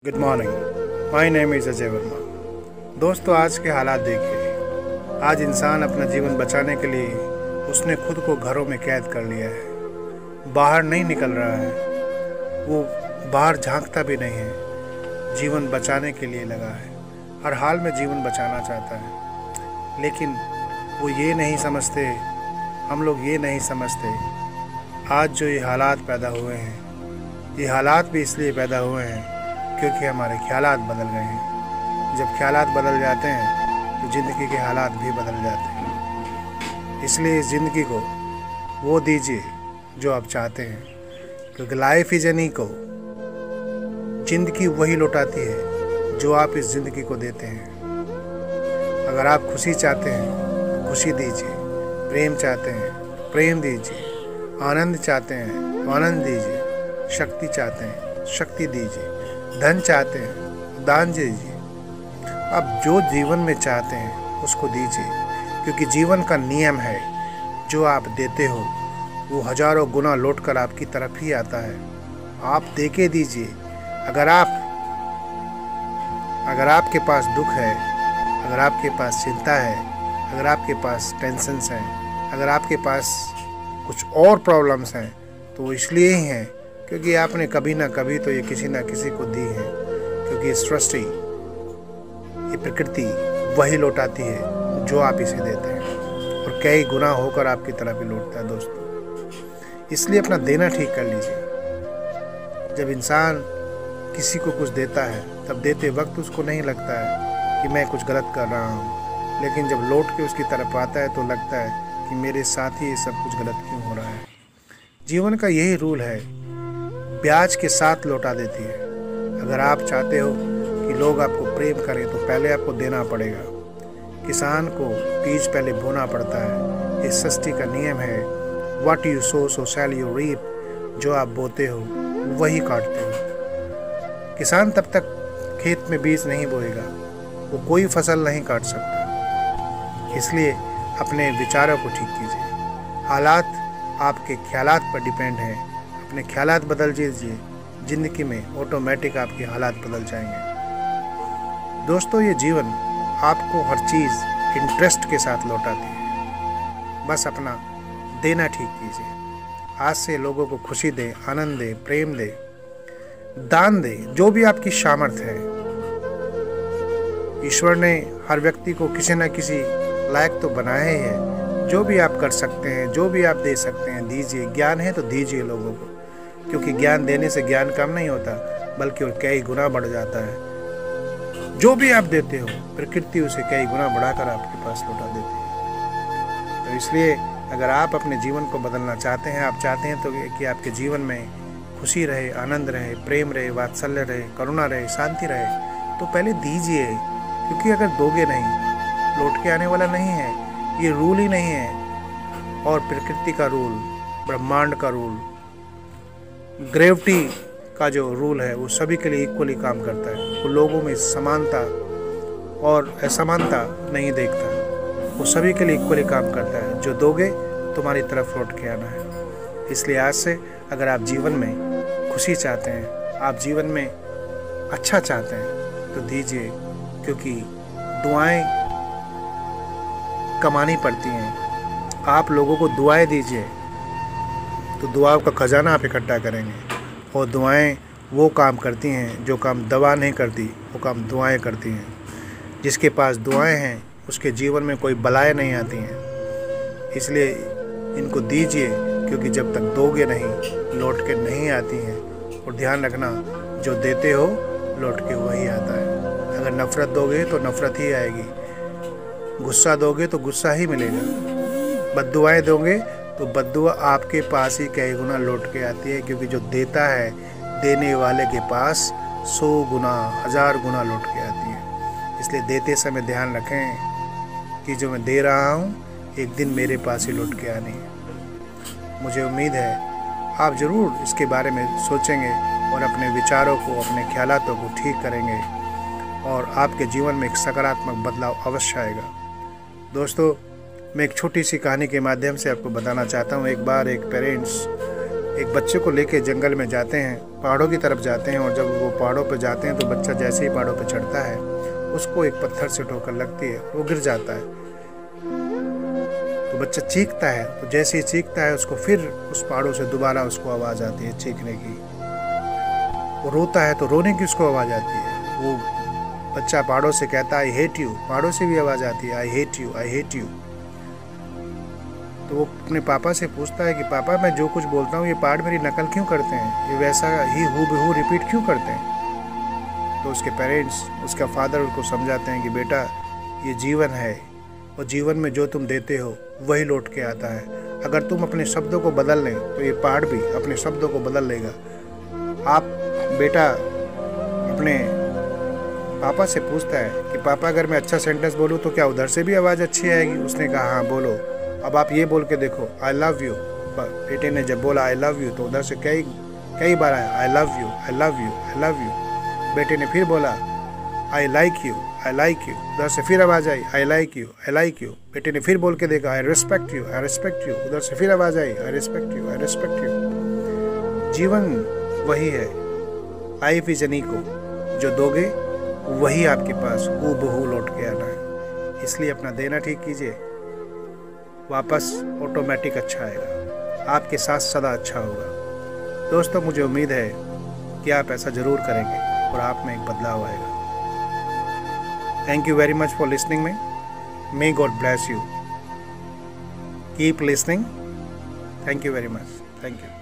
Good morning, my name is Ajay Verma. दोस्तों, आज के हालात देखिए। आज इंसान अपना जीवन बचाने के लिए उसने खुद को घरों में कैद कर लिया है। बाहर नहीं निकल रहा है, वो बाहर झांकता भी नहीं है। जीवन बचाने के लिए लगा है, हर हाल में जीवन बचाना चाहता है। लेकिन वो ये नहीं समझते, हम लोग ये नहीं समझते, आज जो ये हालात पैदा हुए हैं, ये हालात भी इसलिए पैदा हुए हैं क्योंकि हमारे ख्यालात बदल गए हैं। जब ख्यालात बदल जाते हैं तो ज़िंदगी के हालात भी बदल जाते हैं। इसलिए इस ज़िंदगी को वो दीजिए जो आप चाहते हैं, क्योंकि लाइफ इज़ एन इको। ज़िंदगी वही लौटाती है जो आप इस ज़िंदगी को देते हैं। अगर आप खुशी चाहते हैं तो खुशी दीजिए, प्रेम चाहते हैं प्रेम दीजिए, आनंद चाहते हैं तो आनंद दीजिए, शक्ति चाहते हैं शक्ति दीजिए, धन चाहते हैं दान दीजिए। आप जो जीवन में चाहते हैं उसको दीजिए, क्योंकि जीवन का नियम है, जो आप देते हो वो हजारों गुना लौटकर आपकी तरफ ही आता है। आप दे के दीजिए। अगर आपके पास दुख है, अगर आपके पास चिंता है, अगर आपके पास टेंशन्स हैं, अगर आपके पास कुछ और प्रॉब्लम्स हैं, तो वो इसलिए ही हैं क्योंकि आपने कभी ना कभी तो ये किसी ना किसी को दी है। क्योंकि ये सृष्टि, ये प्रकृति वही लौटाती है जो आप इसे देते हैं, और कई गुना होकर आपकी तरफ ही लौटता है। दोस्तों, इसलिए अपना देना ठीक कर लीजिए। जब इंसान किसी को कुछ देता है तब देते वक्त उसको नहीं लगता है कि मैं कुछ गलत कर रहा हूँ, लेकिन जब लौट के उसकी तरफ आता है तो लगता है कि मेरे साथ ही ये सब कुछ गलत क्यों हो रहा है। जीवन का यही रूल है, ब्याज के साथ लौटा देती है। अगर आप चाहते हो कि लोग आपको प्रेम करें तो पहले आपको देना पड़ेगा। किसान को बीज पहले बोना पड़ता है। इस सृष्टि का नियम है, what you sow so shall you reap. जो आप बोते हो वही काटते हो। किसान तब तक खेत में बीज नहीं बोएगा, वो कोई फसल नहीं काट सकता। इसलिए अपने विचारों को ठीक कीजिए। हालात आपके ख्यालात पर डिपेंड है। अपने ख्यालात बदल दीजिए, ज़िंदगी में ऑटोमेटिक आपके हालात बदल जाएंगे। दोस्तों, ये जीवन आपको हर चीज़ इंटरेस्ट के साथ लौटाती है। बस अपना देना ठीक कीजिए। आज से लोगों को खुशी दे, आनंद दे, प्रेम दे, दान दे, जो भी आपकी सामर्थ्य है। ईश्वर ने हर व्यक्ति को किसी न किसी लायक तो बनाया ही है। जो भी आप कर सकते हैं, जो भी आप दे सकते हैं, दीजिए। ज्ञान है तो दीजिए लोगों को, क्योंकि ज्ञान देने से ज्ञान कम नहीं होता, बल्कि और कई गुना बढ़ जाता है। जो भी आप देते हो, प्रकृति उसे कई गुना बढ़ाकर आपके पास लौटा देती है। तो इसलिए अगर आप अपने जीवन को बदलना चाहते हैं, आप चाहते हैं तो कि आपके जीवन में खुशी रहे, आनंद रहे, प्रेम रहे, वात्सल्य रहे, करुणा रहे, शांति रहे, तो पहले दीजिए। क्योंकि अगर दोगे नहीं, लौट के आने वाला नहीं है। ये रूल ही नहीं है। और प्रकृति का रूल, ब्रह्मांड का रूल, ग्रेविटी का जो रूल है, वो सभी के लिए इक्वली काम करता है। वो लोगों में समानता और असमानता नहीं देखता, वो सभी के लिए इक्वली काम करता है। जो दोगे तुम्हारी तरफ लौट के आना है। इसलिए आज से अगर आप जीवन में खुशी चाहते हैं, आप जीवन में अच्छा चाहते हैं, तो दीजिए। क्योंकि दुआएं कमानी पड़ती हैं। आप लोगों को दुआएं दीजिए तो दुआओं का खजाना आप इकट्ठा करेंगे। और दुआएं वो काम करती हैं जो काम दवा नहीं करती, वो काम दुआएं करती हैं। जिसके पास दुआएं हैं उसके जीवन में कोई बलाएं नहीं आती हैं। इसलिए इनको दीजिए, क्योंकि जब तक दोगे नहीं, लौट के नहीं आती हैं। और ध्यान रखना, जो देते हो लौट के वही आता है। अगर नफ़रत दोगे तो नफ़रत ही आएगी, गुस्सा दोगे तो गुस्सा ही मिलेगा, बद्दुआएं दोगे तो बद्दुआ आपके पास ही कई गुना लौट के आती है। क्योंकि जो देता है, देने वाले के पास 100 गुना, 1000 गुना लौट के आती है। इसलिए देते समय ध्यान रखें कि जो मैं दे रहा हूँ, एक दिन मेरे पास ही लौट के आनी है। मुझे उम्मीद है आप ज़रूर इसके बारे में सोचेंगे और अपने विचारों को, अपने ख्यालातों को ठीक करेंगे, और आपके जीवन में एक सकारात्मक बदलाव अवश्य आएगा। दोस्तों, मैं एक छोटी सी कहानी के माध्यम से आपको बताना चाहता हूँ। एक बार एक पेरेंट्स एक बच्चे को लेके जंगल में जाते हैं, पहाड़ों की तरफ जाते हैं, और जब वो पहाड़ों पर जाते हैं तो बच्चा जैसे ही पहाड़ों पर चढ़ता है उसको एक पत्थर से ठोकर लगती है, वो गिर जाता है। तो बच्चा चीखता है, तो जैसे ही चीखता है उसको फिर उस पहाड़ों से दोबारा उसको आवाज़ आती है चीखने की। वो रोता है तो रोने की उसको आवाज़ आती है। वो बच्चा पहाड़ों से कहता है आई हेट यू, पहाड़ों से भी आवाज़ आती है I hate you, I hate you. तो वो अपने पापा से पूछता है कि पापा मैं जो कुछ बोलता हूँ ये पहाड़ मेरी नकल क्यों करते हैं, ये वैसा ही हूबहू रिपीट क्यों करते हैं। तो उसके पेरेंट्स, उसका फादर उसको समझाते हैं कि बेटा ये जीवन है, और जीवन में जो तुम देते हो वही लौट के आता है। अगर तुम अपने शब्दों को बदल लें तो ये पहाड़ भी अपने शब्दों को बदल लेगा। आप बेटा अपने पापा से पूछता है कि पापा अगर मैं अच्छा सेंटेंस बोलूँ तो क्या उधर से भी आवाज़ अच्छी आएगी। उसने कहा हाँ बोलो, अब आप ये बोल के देखो आई लव यू। बेटे ने जब बोला आई लव यू तो उधर से कई बार आया I love you, I love you, I love you. बेटे ने फिर बोला I like you, I like you. उधर से फिर आवाज़ आई I like you, I like you. बेटे ने फिर बोल के देखा I respect you, I respect you. उधर से फिर आवाज़ आई I respect you, I respect you. जीवन वही है, लाइफ इज एन इको, जो दोगे वही आपके पास हूबहू लौट के आना है। इसलिए अपना देना ठीक कीजिए, वापस ऑटोमेटिक अच्छा आएगा, आपके साथ सदा अच्छा होगा। दोस्तों मुझे उम्मीद है कि आप ऐसा ज़रूर करेंगे और आप में एक बदलाव आएगा। Thank you very much for listening me. May God bless you. Keep listening. Thank you very much. Thank you.